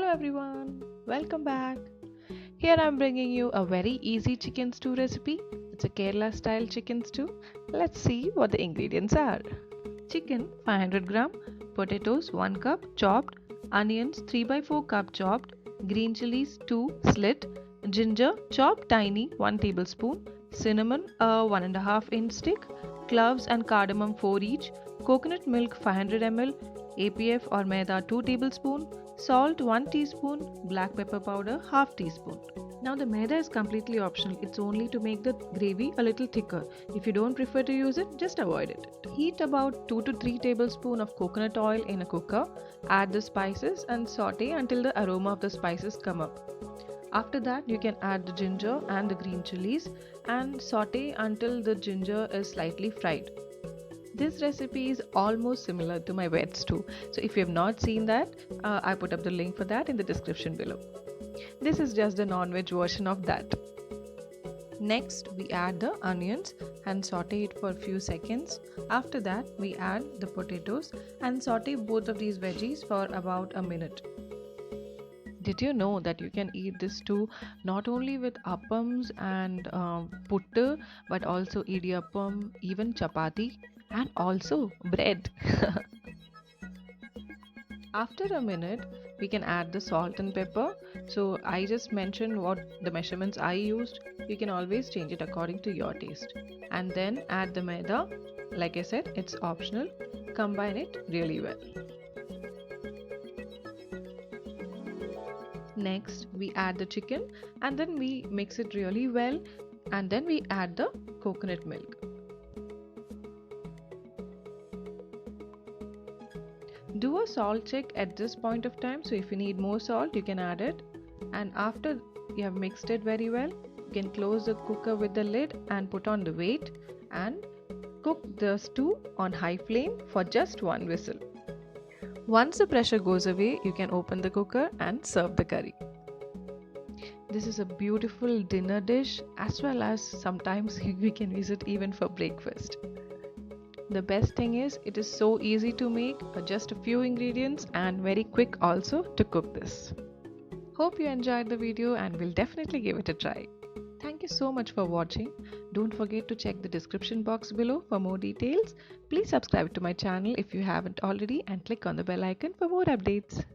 everyone, welcome back. Here I'm bringing you a very easy chicken stew recipe. It's a Kerala style chicken stew. Let's see what the ingredients are. Chicken 500 gram, potatoes 1 cup chopped, onions 3 by 4 cup chopped, green chilies 2 slit, ginger chopped tiny 1 tablespoon, cinnamon a 1.5 inch stick, cloves and cardamom 4 each, coconut milk 500 ml, APF or maida 2 tablespoon, salt 1 teaspoon, black pepper powder half teaspoon. Now the maida is completely optional. It's only to make the gravy a little thicker. If you don't prefer to use it, just avoid it. Heat about 2 to 3 tablespoons of coconut oil in a cooker. Add the spices and saute until the aroma of the spices come up. After that, you can add the ginger and the green chilies and saute until the ginger is slightly fried. This recipe is almost similar to my veg stew. So if you have not seen that, I put up the link for that in the description below. This is just the non-veg version of that. Next, we add the onions and saute it for a few seconds. After that, we add the potatoes and saute both of these veggies for about a minute. Did you know that you can eat this stew not only with appams and puttu, but also Idiyappam, even Chappathi, and also bread. After a minute, we can add the salt and pepper. So I just mentioned what the measurements I used. You can always change it according to your taste. And then add the maida. Like I said, it's optional. Combine it really well. Next, we add the chicken and then we mix it really well. And then we add the coconut milk. Do a salt check at this point of time. So if you need more salt, you can add it. And after you have mixed it very well, you can close the cooker with the lid and put on the weight and cook the stew on high flame for just one whistle. Once the pressure goes away, you can open the cooker and serve the curry. This is a beautiful dinner dish, as well as sometimes we can use it even for breakfast. The best thing is it is so easy to make, just a few ingredients and very quick also to cook this. Hope you enjoyed the video and will definitely give it a try. Thank you so much for watching. Don't forget to check the description box below for more details. Please subscribe to my channel if you haven't already and click on the bell icon for more updates.